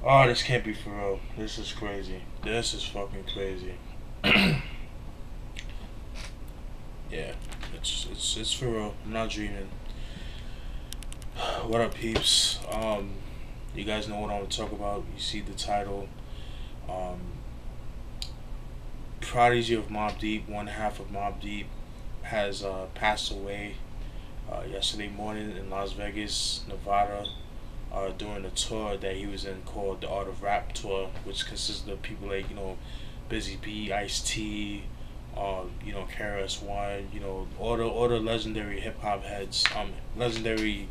Oh, this can't be for real. This is crazy. This is fucking crazy. Yeah, it's for real. I'm not dreaming. What up, peeps? You guys know what I want to talk about. You see the title. Um, Prodigy of Mobb Deep, one half of Mobb Deep, has passed away yesterday morning in Las Vegas, Nevada, during a tour that he was in called the R.I.P tour, which consisted of people like Busy B, Ice T, KRS One, all the legendary hip hop heads, legendary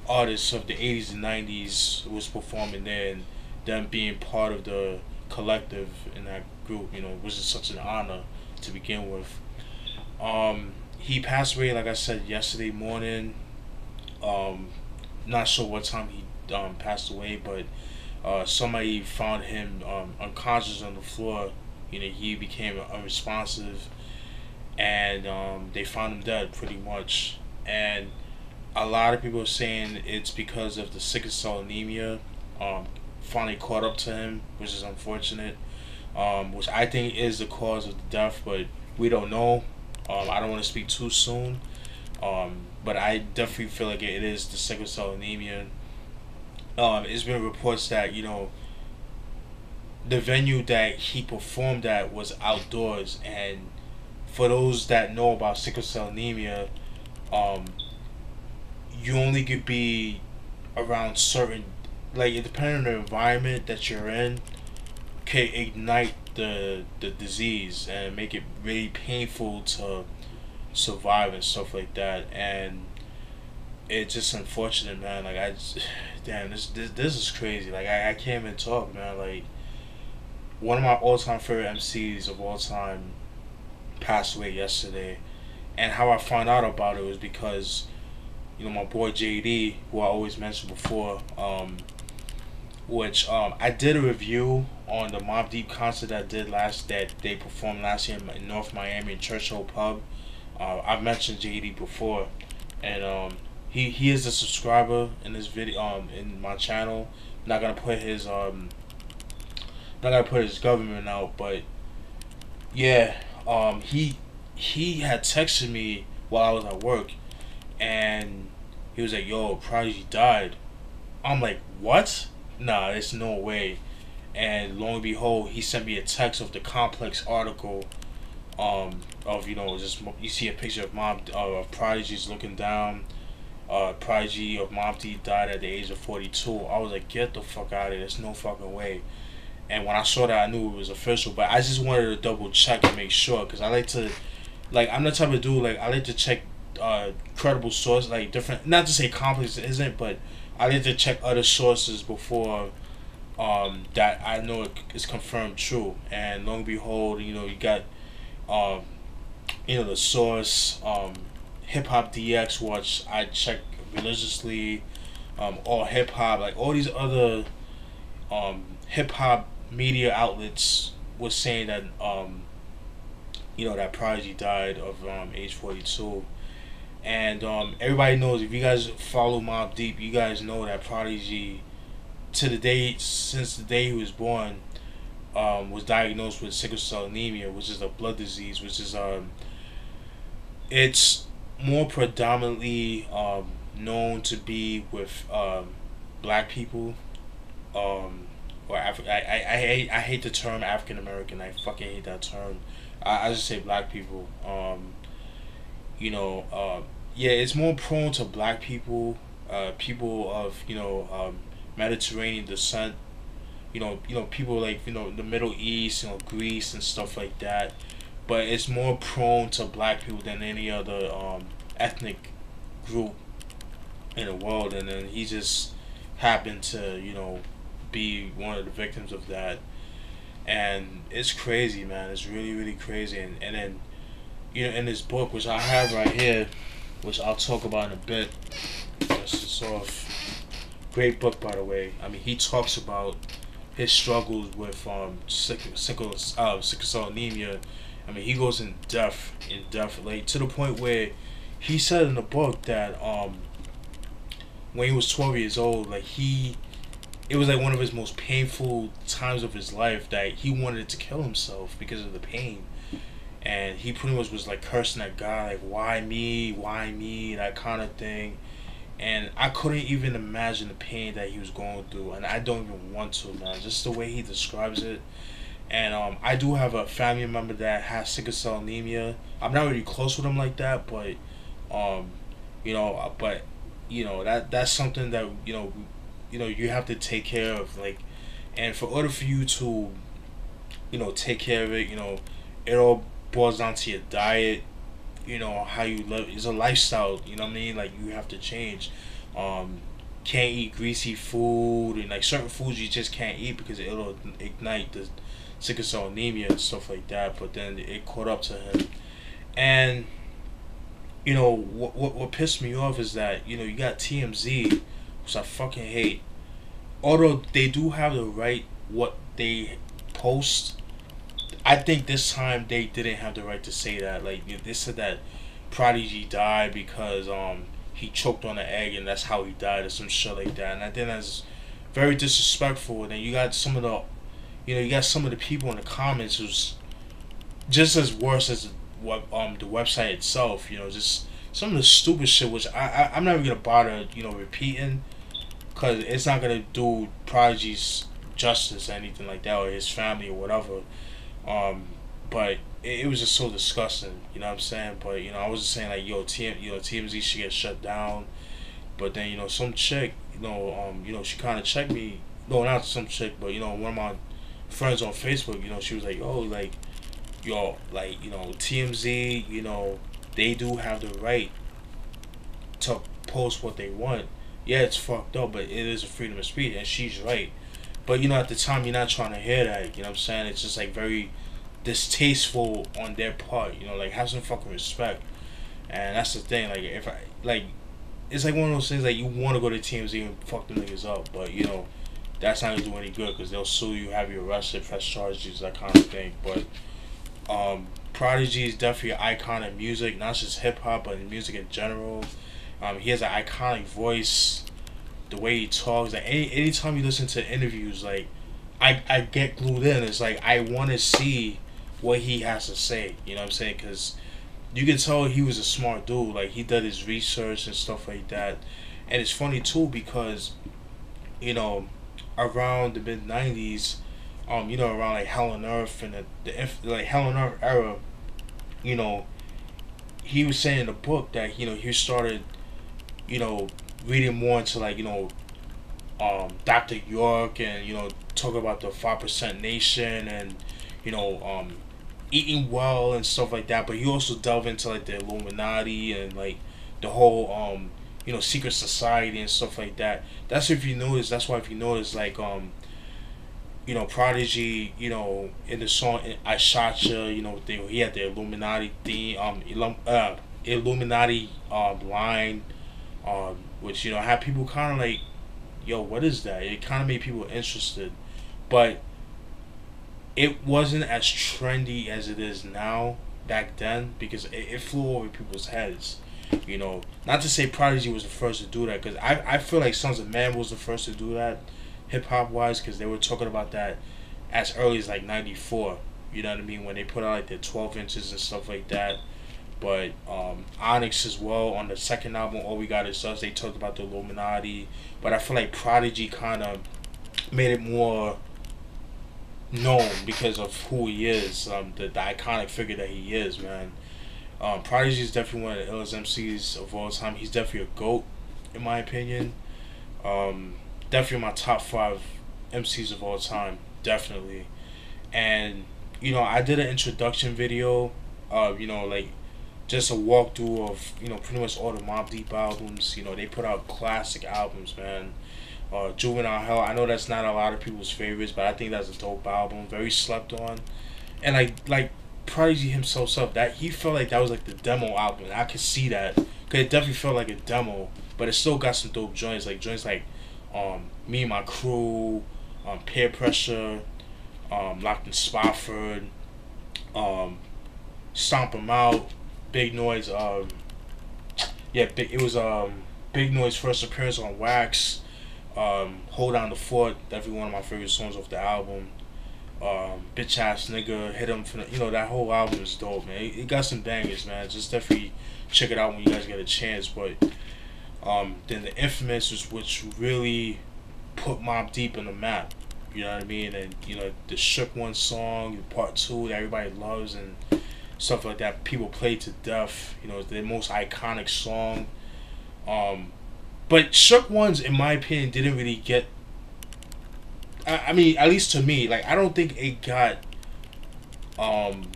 artists of the 80s and 90s was performing there, and them being part of the collective in that group, was just such an honor to begin with. He passed away, like I said, yesterday morning. Um, Not sure what time he passed away, but somebody found him unconscious on the floor. He became unresponsive, and they found him dead pretty much. And a lot of people are saying it's because of the sickle cell anemia. Um, Finally caught up to him, which is unfortunate. Which I think is the cause of the death, but we don't know. I don't want to speak too soon. But I definitely feel like it is the sickle cell anemia. It's been reports that the venue that he performed at was outdoors, and for those that know about sickle cell anemia, um, you only could be around certain, like it depending on the environment that you're in, can ignite the disease and make it really painful to survive and stuff like that. And it's just unfortunate, man. Like damn, this is crazy. Like I can't even talk, man. Like one of my all time favorite MCs of all time passed away yesterday, and how I found out about it was because my boy JD, who I always mentioned before, which I did a review on the Mobb Deep concert that they performed last year in North Miami in Churchill Pub. I've mentioned JD before, and he is a subscriber in this video in my channel. Not gonna put his not gonna put his government out, but yeah, he had texted me while I was at work, and he was like, "Yo, Prodigy died." I'm like, "What? Nah, there's no way." And lo and behold, he sent me a text of the Complex article. Of just you see a picture of Prodigy's looking down. Prodigy of Mobb Deep died at the age of 42. I was like, "Get the fuck out of here! There's no fucking way." And when I saw that, I knew it was official. But I just wanted to double check and make sure, because I like to, like, I'm the type of dude, like, I like to check credible sources, like different. Not to say Complex isn't, but I like to check other sources before that I know it is confirmed true. And lo and behold, you got um, the source, Hip Hop DX, which I check religiously, all hip hop, like all these other hip hop media outlets was saying that that Prodigy died of age 42. And everybody knows, if you guys follow Mobb Deep, you guys know that Prodigy, to the day since the day he was born, was diagnosed with sickle cell anemia, which is a blood disease, which is it's more predominantly known to be with black people, um, or I hate the term African American. I fucking hate that term. I just say black people. You know, yeah, it's more prone to black people, people of Mediterranean descent. People like the Middle East, Greece and stuff like that. But it's more prone to black people than any other ethnic group in the world. And then he just happened to be one of the victims of that. And it's crazy, man. It's really, really crazy. And then in this book, which I have right here, which I'll talk about in a bit. It's off. Great book, by the way. I mean, he talks about his struggles with sickle cell anemia. I mean, he goes in depth, like to the point where he said in the book that when he was 12 years old, like it was like one of his most painful times of his life that he wanted to kill himself because of the pain. And he pretty much was like cursing at God, like, why me, that kind of thing. And I couldn't even imagine the pain that he was going through, and I don't even want to, man. Just the way he describes it. And I do have a family member that has sickle cell anemia. I'm not really close with him like that, but um, but that's something that you have to take care of, like, and for order for you to take care of it, it all boils down to your diet, how you live. It's a lifestyle, you know what I mean, like you have to change. um can't eat greasy food, and like certain foods you just can't eat because it'll ignite the sickle cell anemia and stuff like that. But then it caught up to him. And what pissed me off is that you got TMZ, which I fucking hate. Although they do have the right what they post, I think this time they didn't have the right to say that. Like, they said that Prodigy died because he choked on an egg and that's how he died, or some shit like that. And I think that's very disrespectful. And then you got some of the people in the comments who's just as worse as the website itself. Just some of the stupid shit, which I'm not even gonna bother repeating, because it's not gonna do Prodigy's justice or anything like that, or his family or whatever. Um, but it was just so disgusting. You know what I'm saying? But I was just saying, like, TMZ should get shut down. But then some chick, she kind of checked me. No, not some chick, but one of my friends on Facebook. She was like, oh, like, like, TMZ, they do have the right to post what they want. Yeah, it's fucked up, but it is a freedom of speech, and she's right. But at the time, you're not trying to hear that. You know what I'm saying? It's just like very distasteful on their part. Like, have some fucking respect. And that's the thing. Like, if I like, it's like one of those things, like, you want to go to TMZ and fuck them niggas up, but that's not gonna do any good because they'll sue you, have you arrested, press charges, that kind of thing. But Prodigy is definitely an icon in music, not just hip hop, but in music in general. He has an iconic voice. The way he talks, like, anytime you listen to interviews, like, I get glued in. It's like I want to see what he has to say. You know what I'm saying? Because you can tell he was a smart dude. Like, he did his research and stuff like that. And it's funny too because around the mid '90s, around like Hell on Earth and like Hell on Earth era, you know, he was saying in the book that he started, reading more into, like, Dr. York, and talk about the 5% Nation, and you know um eating well and stuff like that. But he also delved into, like, the Illuminati and, like, the whole secret society and stuff like that. That's why if you notice, like, Prodigy, in the song "I Shot Ya," he had the Illuminati theme, Illuminati line, which had people kind of like, yo, what is that? It kind of made people interested, but it wasn't as trendy as it is now back then because it flew over people's heads. Not to say Prodigy was the first to do that, because I feel like Sons of Man was the first to do that, hip hop wise, because they were talking about that as early as like '94. You know what I mean? When they put out, like, their 12 inches and stuff like that. But Onyx as well, on the second album, All We Got Is Us, they talked about the Illuminati. But I feel like Prodigy kind of made it more known because of who he is, the iconic figure that he is, man. Prodigy is definitely one of the illest MCs of all time. He's definitely a GOAT, in my opinion. Um, Definitely my top 5 MCs of all time, definitely. And I did an introduction video, like, just a walkthrough of pretty much all the Mobb Deep albums. They put out classic albums, man. Juvenile Hell, I know that's not a lot of people's favorites, but I think that's a dope album, very slept on. And like Prodigy himself said that he felt like that was like the demo album. And I could see that because it definitely felt like a demo, but it still got some dope joints, like Me and My Crew, Peer Pressure, Locked in Spofford, Stomp 'Em Out, Big Noise. It was Big Noise first appearance on Wax. Hold On the Fort, definitely one of my favorite songs off the album. Bitch Ass Nigga, Hit 'Em from the, that whole album is dope, man. It got some bangers, man. Just definitely check it out when you guys get a chance. But then the Infamous was which really put Mobb Deep in the map. You know what I mean? And the Shook One song, Part Two, that everybody loves and stuff like that. People play to death. It's their most iconic song. But Shook Ones, in my opinion, didn't really get. I mean, at least to me, like I don't think it got um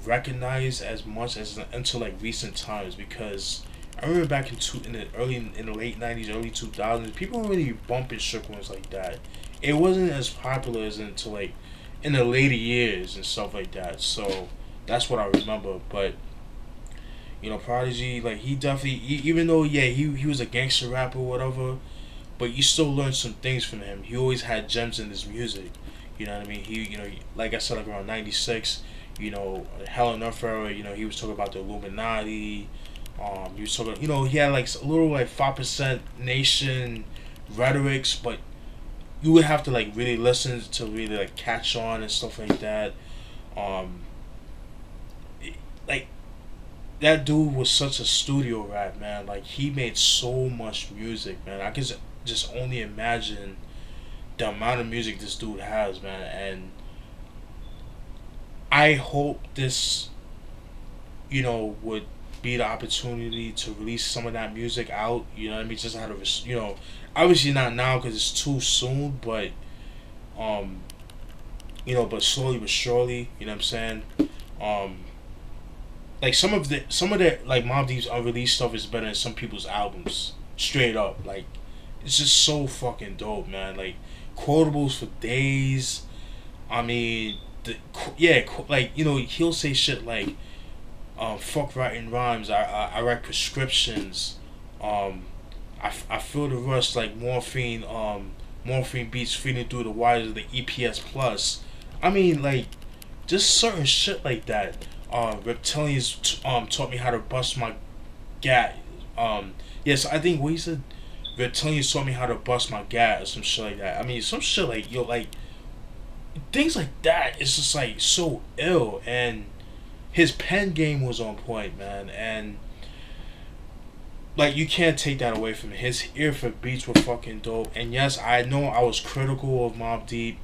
recognized as much as until like recent times because I remember back in the late '90s, early 2000s, people were really bumping Shook Ones like that. It wasn't as popular as until like in the later years and stuff like that. So that's what I remember. But Prodigy, like he definitely, even though he was a gangster rapper or whatever, but you still learn some things from him. He always had gems in his music. You know what I mean? Like I said, like around '96, Hell and Earth era. He was talking about the Illuminati. He was talking, he had like a little like 5% Nation rhetorics, but you would have to like really listen to really like catch on and stuff like that. Like that dude was such a studio rat, man. Like he made so much music, man. I could just only imagine the amount of music this dude has, man. And I hope this, would be the opportunity to release some of that music out. You know what I mean? Just out of obviously not now because it's too soon, but but slowly but surely. You know what I'm saying? Like some of the like Mobb Deep's unreleased stuff is better than some people's albums. Straight up, like it's just so fucking dope, man. Like quotables for days. I mean, like he'll say shit like, "Fuck writing rhymes. I write prescriptions. I feel the rush like morphine. Morphine beats feeding through the wires of the EPS plus." I mean, like just certain shit like that. Reptilians taught me how to bust my gat. Yes, I think what he said, reptilians taught me how to bust my gat or some shit like that. I mean, some shit like like things like that. It's just like so ill, and his pen game was on point, man. And like you can't take that away from him. His ear for beats were fucking dope. And yes, I know I was critical of Mobb Deep.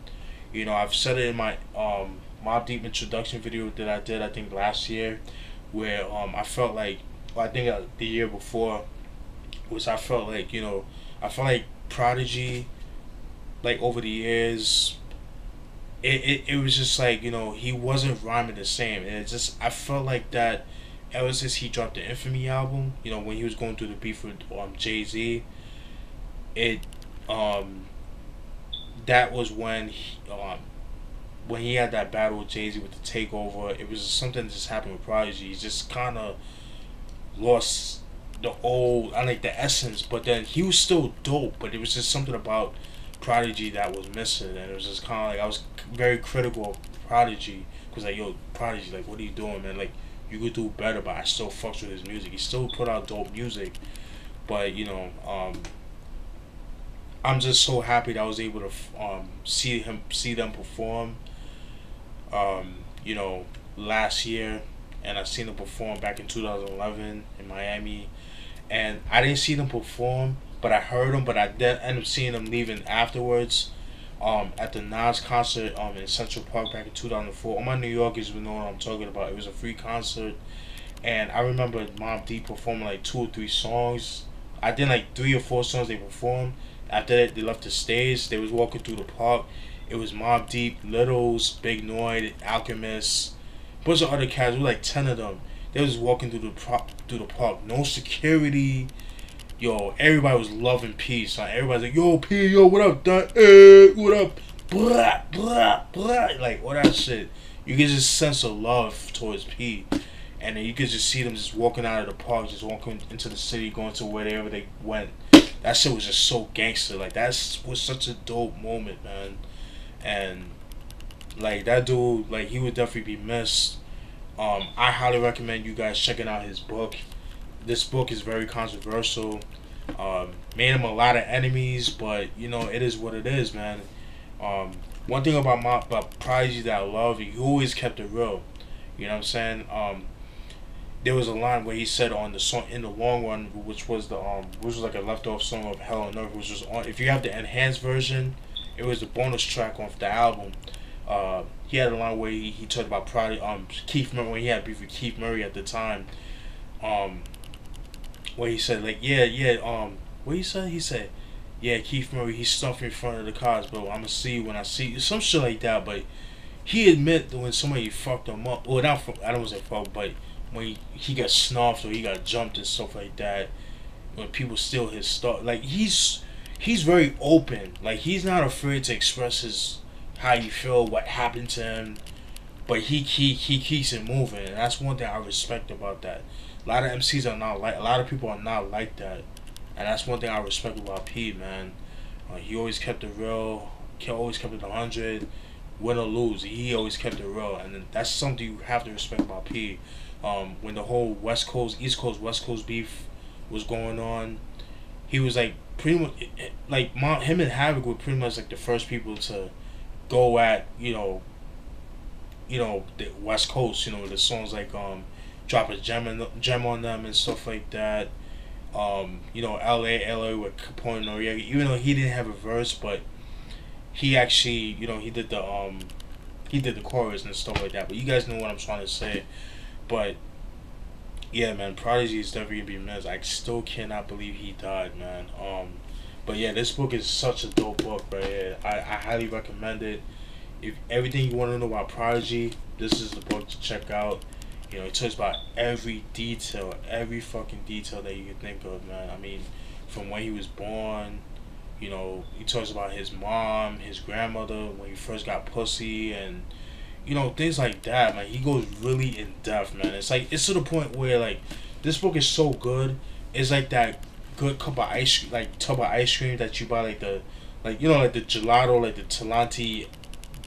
I've said it in my Mobb Deep introduction video that I did, I think last year, where I felt like, well, I think the year before, was I felt like Prodigy, like over the years, it was just like he wasn't rhyming the same, and it just I felt like that ever since he dropped the Infamy album, when he was going through the beef with Jay-Z, it that was when he had that battle with Jay-Z with the takeover. It was something that just happened with Prodigy. He just kind of lost the essence, but then he was still dope, but it was just something about Prodigy that was missing, and it was just kind of like I was very critical of Prodigy because like, yo, Prodigy, like, what are you doing, man? Like, you could do better, but I still fucks with his music. He still put out dope music, but I'm just so happy that I was able to see them perform. Last year, and I seen them perform back in 2011 in Miami, and I didn't see them perform, but I heard them. But I then ended up seeing them leaving afterwards. At the Nas concert in Central Park back in 2004. All my New Yorkers will know what I'm talking about. It was a free concert, and I remember Mobb Deep performing like 2 or 3 songs. I did like 3 or 4 songs they performed. After that, they left the stage. They was walking through the park. It was Mobb Deep, Littles, Big Noid, Alchemist, a bunch of other cats. There were like 10 of them. They was walking through the park. No security. Yo, everybody was loving peace. Like, everybody's like, yo, P, yo, what up, Don? Hey, what up? Blah, blah, blah. Like, all that shit. You get this sense of love towards P. And then you could just see them just walking out of the park, just walking into the city, going to wherever they went. That shit was just so gangster. Like, that was such a dope moment, man. And like that dude, like he would definitely be missed. I highly recommend you guys checking out his book. This book is very controversial. Made him a lot of enemies, but you know it is what it is, man. Um, One thing about Prodigy that I love, he always kept it real. You know what I'm saying? There was a line where he said on the song "In the Long Run," which was like a leftover song of Hell on Earth, which was on. If you have the enhanced version, it was the bonus track off the album. He had a line where he talked about Keith Murray when he had beef with Keith Murray at the time. Um, where he said like what he said yeah, Keith Murray, he stuffed in front of the cars, bro. I'ma see you when I see you, some shit like that. But he admit that when somebody fucked him up, well, not I don't want to say fuck, but when he got snuffed or he got jumped and stuff like that, when people steal his stuff, like he's very open. Like he's not afraid to express his how you feel, what happened to him, but he keeps it moving, and that's one thing I respect about that. A lot of MCs are not like, a lot of people are not like that, and that's one thing I respect about P, man. He always kept it real. He always kept it 100, win or lose. He always kept it real, and that's something you have to respect about P. When the whole West Coast, East Coast, West Coast beef was going on, he was like pretty much like him and Havoc were pretty much like the first people to go at the West Coast. You know, the songs like drop a gem on them and stuff like that. LA with Capone Noriega, even though he didn't have a verse, but he actually, he did the chorus and stuff like that. But you guys know what I'm trying to say. But yeah, man, Prodigy is definitely gonna be missed. I still cannot believe he died, man. But yeah, this book is such a dope book right here. I highly recommend it. If everything you want to know about Prodigy, this is the book to check out. You know, it talks about every detail, every fucking detail that you could think of, man. I mean, from when he was born, he talks about his mom, his grandmother, when he first got pussy, and things like that, man. He goes really in depth, man. It's to the point where like this book is so good. It's like that good tub of ice cream that you buy, like like the gelato, like the Talenti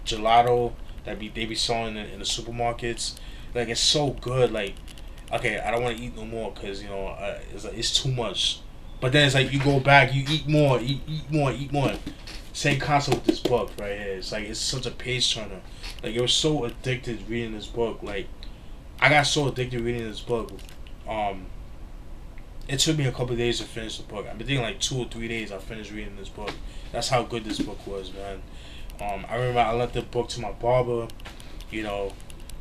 gelato that they be selling in the supermarkets. Like it's so good. Like, okay, I don't want to eat no more because it's too much. But then it's like you go back, you eat more, eat more, eat more. Same concept with this book right here. It's like it's such a page turner. Like it was so addicted reading this book. Like I got so addicted reading this book. It took me a couple of days to finish the book. I've been thinking like 2 or 3 days I finished reading this book. That's how good this book was, man. I remember I lent the book to my barber,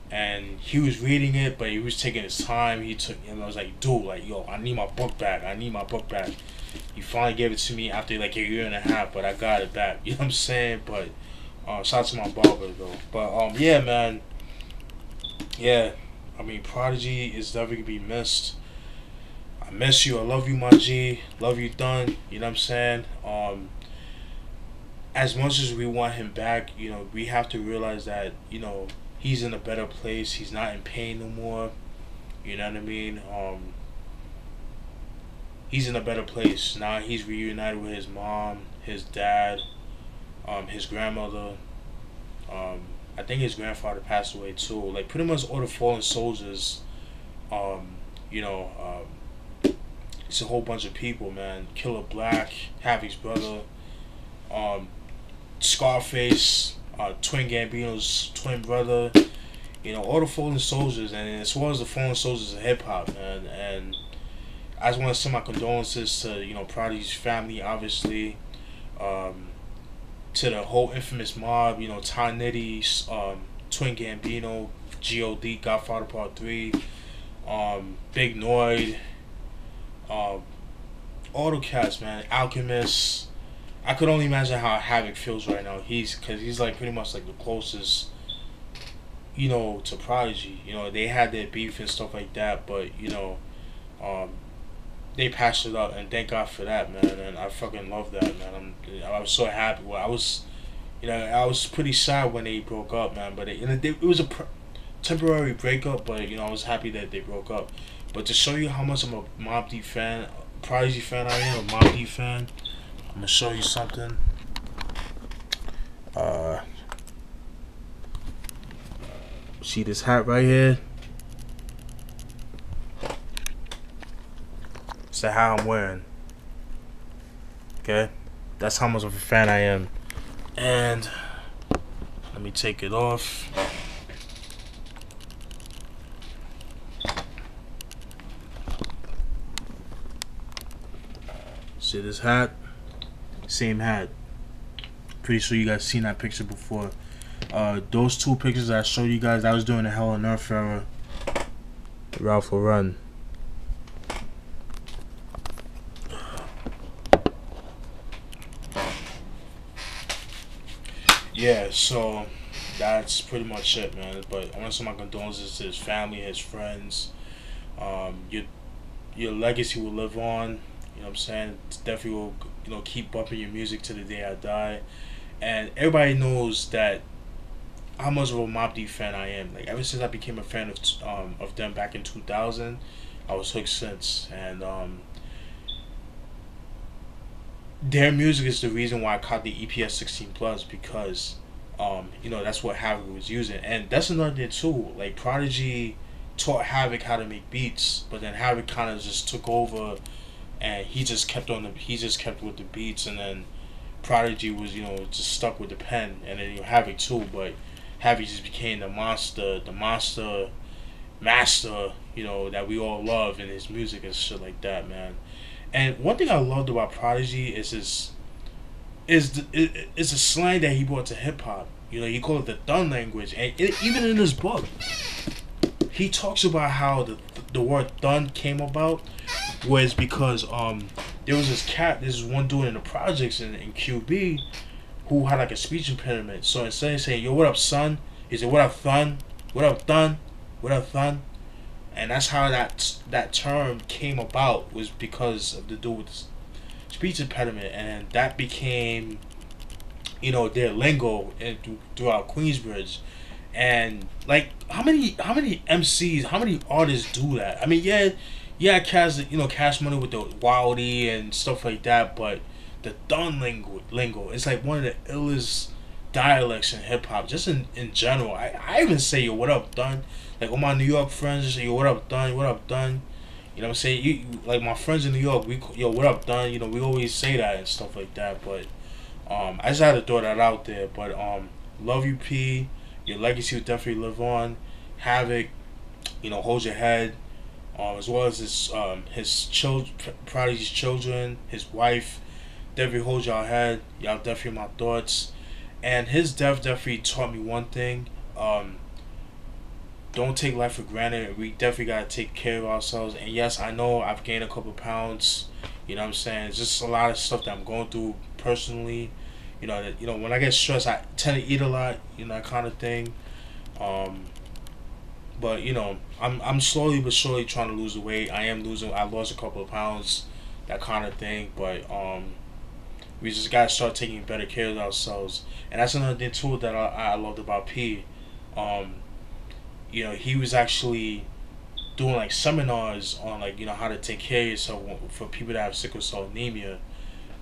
and he was reading it, but he was taking his time. And I was like, dude, like, yo, I need my book back. I need my book back. He finally gave it to me after like a year and a half, but I got it back. You know what I'm saying? But shout out to my barber though. But yeah, man. Yeah, I mean, Prodigy is definitely gonna be missed. I miss you. I love you, my G. Love you, done. You know what I'm saying? As much as we want him back, we have to realize that, he's in a better place. He's not in pain no more. You know what I mean? He's in a better place. Now he's reunited with his mom, his dad, his grandmother. I think his grandfather passed away too. Like pretty much all the fallen soldiers, you know, it's a whole bunch of people, man. Killer Black, Havoc's brother, Scarface, Twin Gambino's twin brother, all the fallen soldiers, and as well as the fallen soldiers of hip hop, man. And I just want to send my condolences to Prodigy's family, obviously, to the whole infamous mob, Ty Nitty, Twin Gambino, God, Godfather Part 3, Big Noid, all the cats, man. Alchemist. I could only imagine how Havoc feels right now. Because he's like pretty much like the closest, to Prodigy. They had their beef and stuff like that, but they patched it up, and thank God for that, man. And I fucking love that, man. I was so happy. Well, I was pretty sad when they broke up, man. But it was a temporary breakup, but I was happy that they broke up. But to show you how much I'm a Mobb Deep fan, Prodigy fan I am, a Mobb Deep fan, I'm gonna show you something. See this hat right here? It's the hat I'm wearing. Okay, that's how much of a fan I am. And let me take it off. See this hat? Same hat. Pretty sure you guys seen that picture before. Those two pictures I showed you guys, I was doing the Hell on Earth era. Ralph will run. Yeah, so that's pretty much it, man. But I want to send my condolences to his family, his friends. Your legacy will live on. You know what I'm saying? It's definitely will, keep bumping your music to the day I die. And everybody knows that how much of a Mobb Deep fan I am. Like ever since I became a fan of them back in 2000, I was hooked since. And their music is the reason why I caught the EPS 16 plus, because that's what Havoc was using. And that's another thing too. Like Prodigy taught Havoc how to make beats, but then Havoc kind of just took over, and he just kept with the beats, and then Prodigy was just stuck with the pen, and then Havoc too. But Havoc just became the master that we all love in his music and shit like that, man. And one thing I loved about Prodigy is the slang that he brought to hip hop. He called it the thun language, and even in his book, he talks about how the word thun came about was because there was this one dude in the projects in QB who had like a speech impediment. So instead of saying "Yo, what up, son?" he said "What up, thun? What up, thun? What up, thun?" And that's how that term came about, was because of the dude with the speech impediment, and that became their lingo throughout Queensbridge. And like how many MCs, how many artists do that? I mean, yeah, Cash Money with the Wildy and stuff like that, but the Dun lingo, it's like one of the illest dialects in hip hop, just in general. I even say "Yo, what up, Dun?" Like all my New York friends just say "Yo, what up, Dun? What up, Dun?" You know what I'm saying? You like my friends in New York, "Yo, what up, Dun?" We always say that and stuff like that. But I just had to throw that out there. But love you, P. Your legacy will definitely live on. Havoc, hold your head. As well as his children, Prodigy's children, his wife, definitely hold y'all head. Y'all definitely my thoughts. And his death definitely taught me one thing. Don't take life for granted. We definitely gotta take care of ourselves. And yes, I know I've gained a couple pounds. You know what I'm saying? It's just a lot of stuff that I'm going through personally. When I get stressed, I tend to eat a lot. That kind of thing. But I'm slowly but surely trying to lose the weight. I lost a couple of pounds, that kind of thing. But we just gotta start taking better care of ourselves. And that's another thing too that I loved about P. He was actually doing like seminars on like how to take care of yourself for people that have sickle cell anemia.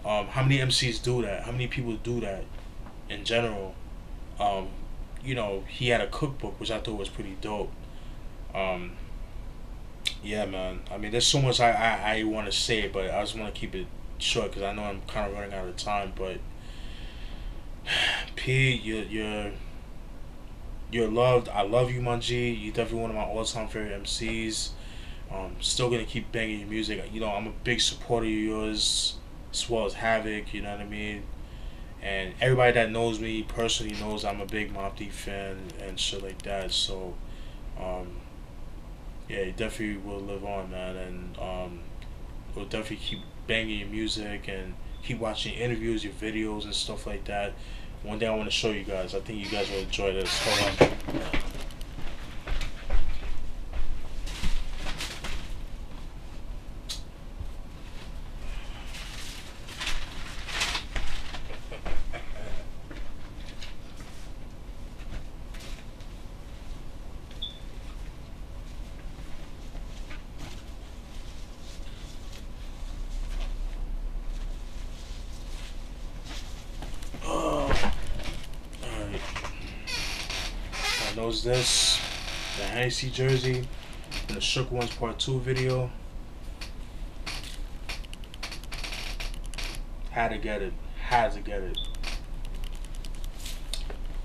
How many MCs do that? How many people do that in general? He had a cookbook, which I thought was pretty dope. Yeah, man. I mean, there's so much I want to say, but I just want to keep it short because I know I'm kind of running out of time. But P, you're loved. I love you, my G. You're definitely one of my all-time favorite MCs. Still gonna keep banging your music. I'm a big supporter of yours, as well as Havoc. You know what I mean? And everybody that knows me personally knows I'm a big Mobb Deep fan and shit like that. So, yeah, you definitely will live on, man. And we'll definitely keep banging your music and keep watching your interviews, your videos, and stuff like that. One day I want to show you guys. I think you guys will enjoy this. Hold on. Knows this, the Hennessy jersey, and the Shook Ones Part 2 video. Had to get it. Had to get it.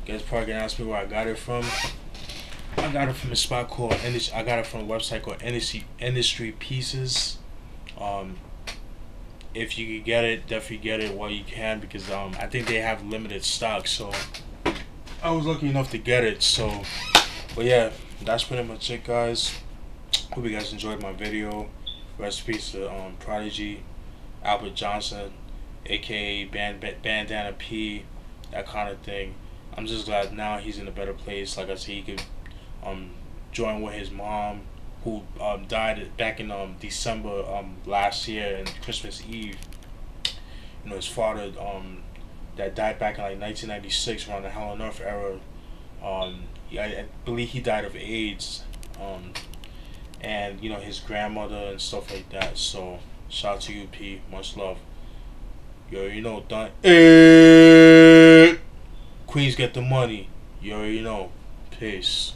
Guys probably gonna ask me where I got it from. I got it from a spot called I got it from a website called Industry Pieces. Um, if you could get it, definitely get it while you can, because I think they have limited stock. So I was lucky enough to get it. So, but yeah, that's pretty much it, guys. Hope you guys enjoyed my video. Rest in peace to Prodigy, Albert Johnson, aka Bandana P, that kind of thing. I'm just glad now he's in a better place. Like I said, he could join with his mom, who died back in December last year, and Christmas Eve. You know, his father that died back in like 1996 around the Hell on Earth era. I believe he died of AIDS. And you know, his grandmother and stuff like that. So shout out to you, P. Much love. You already know, done. Queens get the money. You already know. Peace.